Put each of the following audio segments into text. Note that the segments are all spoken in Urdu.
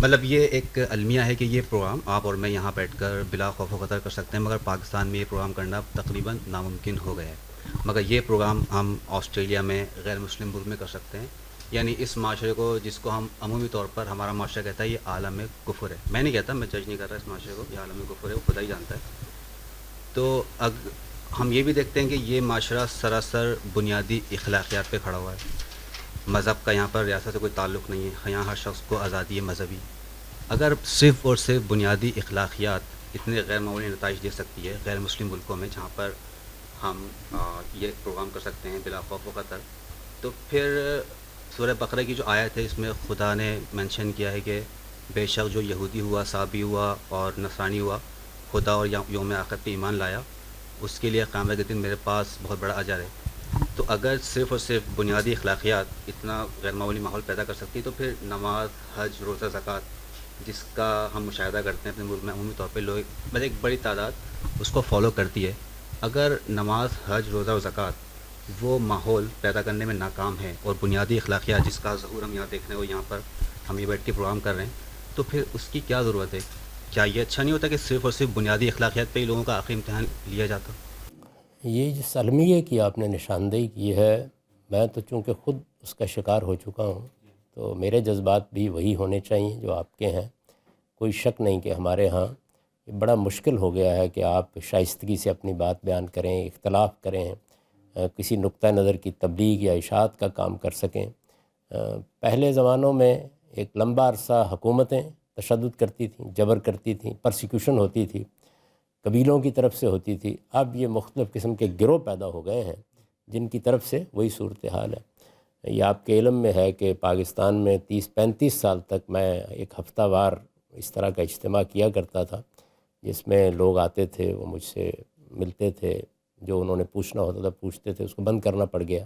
مطلب یہ ایک المیہ ہے کہ یہ پروگرام آپ اور میں یہاں بیٹھ کر بلا خوف و خطر کر سکتے ہیں، مگر پاکستان میں یہ پروگرام کرنا تقریباً ناممکن ہو گیا ہے۔ مگر یہ پروگرام ہم آسٹریلیا میں غیر مسلم ملک میں کر سکتے ہیں، یعنی اس معاشرے کو جس کو ہم عمومی طور پر ہمارا معاشرہ کہتا ہے یہ عالم کفر ہے۔ میں نہیں کہتا، میں جج نہیں کر رہا اس معاشرے کو، یہ عالم کفر ہے، وہ خدا ہی جانتا ہے۔ تو ہم یہ بھی دیکھتے ہیں کہ یہ معاشرہ سراسر بنیادی اخلاقیات پہ کھڑا ہوا ہے۔ مذہب کا یہاں پر ریاست سے کوئی تعلق نہیں ہے، یہاں ہر شخص کو آزادی ہے مذہبی۔ اگر صرف اور صرف بنیادی اخلاقیات اتنے غیر معمولی نتائج دے سکتی ہے غیر مسلم ملکوں میں جہاں پر ہم یہ پروگرام کر سکتے ہیں بلا خوف و خطر، تو پھر سورہ بقرہ کی جو آیت ہے اس میں خدا نے مینشن کیا ہے کہ بے شک جو یہودی ہوا، صابی ہوا اور نصرانی ہوا، خدا اور یوم آخر پہ ایمان لایا، اس کے لیے قیامت کے دن میرے پاس بہت بڑا اجر ہے۔ تو اگر صرف اور صرف بنیادی اخلاقیات اتنا غیر معمولی ماحول پیدا کر سکتی تو پھر نماز، حج، روزہ، زکوٰۃ جس کا ہم مشاہدہ کرتے ہیں اپنے ملک میں عمومی طور پہ لوگ بس ایک بڑی تعداد اس کو فالو کرتی ہے، اگر نماز، حج، روزہ و زکوٰۃ وہ ماحول پیدا کرنے میں ناکام ہے اور بنیادی اخلاقیات جس کا ظہور ہم یہاں دیکھ رہے ہیں وہ یہاں پر ہم یہ بیٹھ کے پروگرام کر رہے ہیں، تو پھر اس کی کیا ضرورت ہے؟ کیا یہ اچھا نہیں ہوتا کہ صرف اور صرف بنیادی اخلاقیات پہ ہی لوگوں کا آخری امتحان لیا جاتا؟ یہ جس المیہ کی آپ نے نشاندہی کی ہے، میں تو چونکہ خود اس کا شکار ہو چکا ہوں، تو میرے جذبات بھی وہی ہونے چاہیے جو آپ کے ہیں۔ کوئی شک نہیں کہ ہمارے ہاں یہ بڑا مشکل ہو گیا ہے کہ آپ شائستگی سے اپنی بات بیان کریں، اختلاف کریں، کسی نقطہ نظر کی تبلیغ یا اشاعت کا کام کر سکیں۔ پہلے زمانوں میں ایک لمبا عرصہ حکومتیں تشدد کرتی تھیں، جبر کرتی تھیں، پرسیکیوشن ہوتی تھی، قبیلوں کی طرف سے ہوتی تھی۔ اب یہ مختلف قسم کے گروہ پیدا ہو گئے ہیں جن کی طرف سے وہی صورتحال ہے۔ یہ آپ کے علم میں ہے کہ پاکستان میں 30-35 سال تک میں ایک ہفتہ وار اس طرح کا اجتماع کیا کرتا تھا جس میں لوگ آتے تھے، وہ مجھ سے ملتے تھے، جو انہوں نے پوچھنا ہوتا تھا پوچھتے تھے۔ اس کو بند کرنا پڑ گیا۔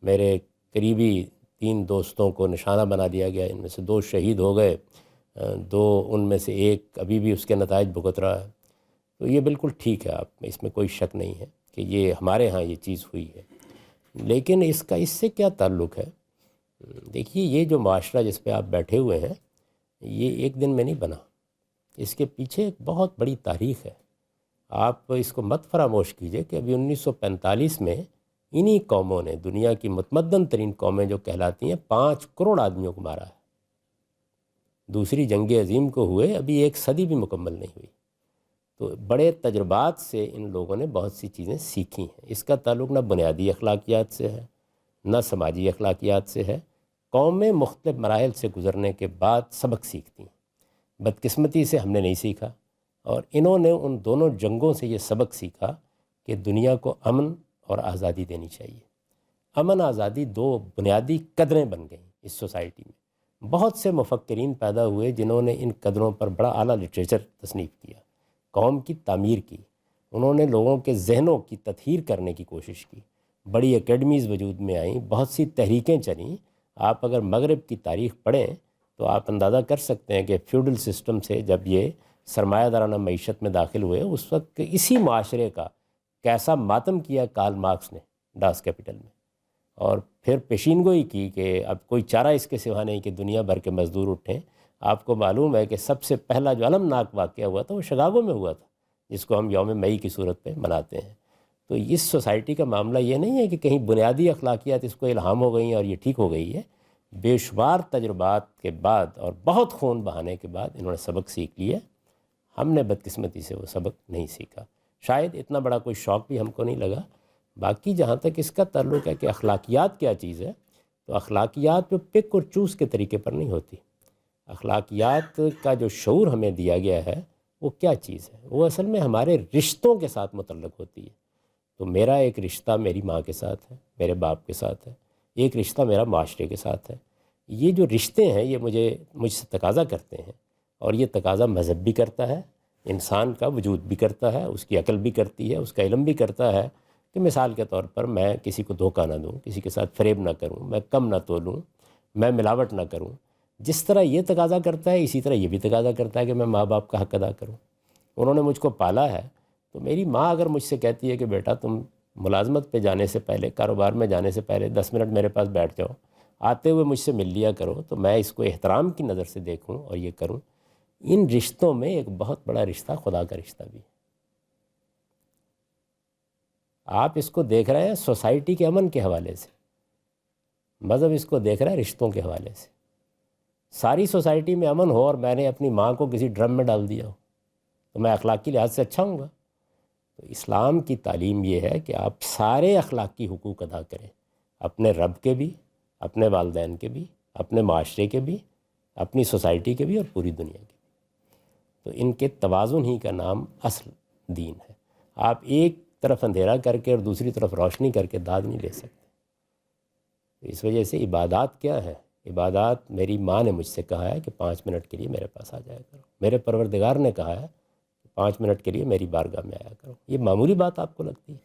میرے قریبی 3 دوستوں کو نشانہ بنا دیا گیا، ان میں سے 2 شہید ہو گئے، 2 ان میں سے ایک ابھی بھی اس کے نتائج بھگت رہا ہے۔ تو یہ بالکل ٹھیک ہے، آپ اس میں کوئی شک نہیں ہے کہ یہ ہمارے ہاں یہ چیز ہوئی ہے، لیکن اس سے کیا تعلق ہے؟ دیکھیے، یہ جو معاشرہ جس پہ آپ بیٹھے ہوئے ہیں یہ ایک دن میں نہیں بنا، اس کے پیچھے ایک بہت بڑی تاریخ ہے۔ آپ اس کو مت فراموش کیجئے کہ ابھی 1945 میں انہی قوموں نے، دنیا کی متمدن ترین قومیں جو کہلاتی ہیں، 5 کروڑ آدمیوں کو مارا ہے۔ دوسری جنگ عظیم کو ہوئے ابھی 1 صدی بھی مکمل نہیں ہوئی۔ تو بڑے تجربات سے ان لوگوں نے بہت سی چیزیں سیکھی ہیں۔ اس کا تعلق نہ بنیادی اخلاقیات سے ہے، نہ سماجی اخلاقیات سے ہے۔ قومیں مختلف مراحل سے گزرنے کے بعد سبق سیکھتی ہیں۔ بدقسمتی سے ہم نے نہیں سیکھا، اور انہوں نے ان دونوں جنگوں سے یہ سبق سیکھا کہ دنیا کو امن اور آزادی دینی چاہیے۔ امن، آزادی 2 بنیادی قدریں بن گئیں اس سوسائٹی میں۔ بہت سے مفکرین پیدا ہوئے جنہوں نے ان قدروں پر بڑا اعلیٰ لٹریچر تصنیف کیا، قوم کی تعمیر کی، انہوں نے لوگوں کے ذہنوں کی تطہیر کرنے کی کوشش کی۔ بڑی اکیڈمیز وجود میں آئیں، بہت سی تحریکیں چلیں۔ آپ اگر مغرب کی تاریخ پڑھیں تو آپ اندازہ کر سکتے ہیں کہ فیوڈل سسٹم سے جب یہ سرمایہ دارانہ معیشت میں داخل ہوئے، اس وقت اسی معاشرے کا کیسا ماتم کیا کارل مارکس نے ڈاس کیپٹل میں، اور پھر پیشین گوئی کی کہ اب کوئی چارہ اس کے سوا نہیں کہ دنیا بھر کے مزدور اٹھیں۔ آپ کو معلوم ہے کہ سب سے پہلا جو المناک واقعہ ہوا تھا وہ شکاگو میں ہوا تھا، جس کو ہم یوم مئی کی صورت پہ مناتے ہیں۔ تو اس سوسائٹی کا معاملہ یہ نہیں ہے کہ کہیں بنیادی اخلاقیات اس کو الہام ہو گئی ہیں اور یہ ٹھیک ہو گئی ہے۔ بے شمار تجربات کے بعد اور بہت خون بہانے کے بعد انہوں نے سبق سیکھ لیا۔ ہم نے بدقسمتی سے وہ سبق نہیں سیکھا، شاید اتنا بڑا کوئی شوق بھی ہم کو نہیں لگا۔ باقی جہاں تک اس کا تعلق ہے کہ اخلاقیات کیا چیز ہے، تو اخلاقیات جو پک اور چوز کے طریقے پر نہیں ہوتی۔ اخلاقیات کا جو شعور ہمیں دیا گیا ہے وہ کیا چیز ہے؟ وہ اصل میں ہمارے رشتوں کے ساتھ متعلق ہوتی ہے۔ تو میرا ایک رشتہ میری ماں کے ساتھ ہے، میرے باپ کے ساتھ ہے، ایک رشتہ میرا معاشرے کے ساتھ ہے۔ یہ جو رشتے ہیں یہ مجھ سے تقاضا کرتے ہیں، اور یہ تقاضا مذہب بھی کرتا ہے، انسان کا وجود بھی کرتا ہے، اس کی عقل بھی کرتی ہے، اس کا علم بھی کرتا ہے کہ مثال کے طور پر میں کسی کو دھوکہ نہ دوں، کسی کے ساتھ فریب نہ کروں، میں کم نہ تولوں، میں ملاوٹ نہ کروں۔ جس طرح یہ تقاضا کرتا ہے اسی طرح یہ بھی تقاضا کرتا ہے کہ میں ماں باپ کا حق ادا کروں۔ انہوں نے مجھ کو پالا ہے، تو میری ماں اگر مجھ سے کہتی ہے کہ بیٹا تم ملازمت پہ جانے سے پہلے، کاروبار میں جانے سے پہلے 10 منٹ میرے پاس بیٹھ جاؤ آتے ہوئے مجھ سے مل لیا کرو تو میں اس کو احترام کی نظر سے دیکھوں اور یہ کروں. ان رشتوں میں ایک بہت بڑا رشتہ خدا کا رشتہ بھی ہے. آپ اس کو دیکھ رہے ہیں سوسائٹی کے امن کے حوالے سے، مذہب اس کو دیکھ رہا ہے رشتوں کے حوالے سے. ساری سوسائٹی میں امن ہو اور میں نے اپنی ماں کو کسی ڈرم میں ڈال دیا ہو تو میں اخلاقی لحاظ سے اچھا ہوں گا؟ تو اسلام کی تعلیم یہ ہے کہ آپ سارے اخلاقی حقوق ادا کریں، اپنے رب کے بھی، اپنے والدین کے بھی، اپنے معاشرے کے بھی، اپنی سوسائٹی کے بھی اور پوری دنیا کے بھی. تو ان کے توازن ہی کا نام اصل دین ہے. آپ ایک طرف اندھیرا کر کے اور دوسری طرف روشنی کر کے داد نہیں لے سکتے. اس وجہ سے عبادات کیا ہے؟ عبادات میری ماں نے مجھ سے کہا ہے کہ 5 منٹ کے لیے میرے پاس آ جایا کرو. میرے پروردگار نے کہا ہے کہ 5 منٹ کے لیے میری بارگاہ میں آیا کرو. یہ معمولی بات آپ کو لگتی ہے؟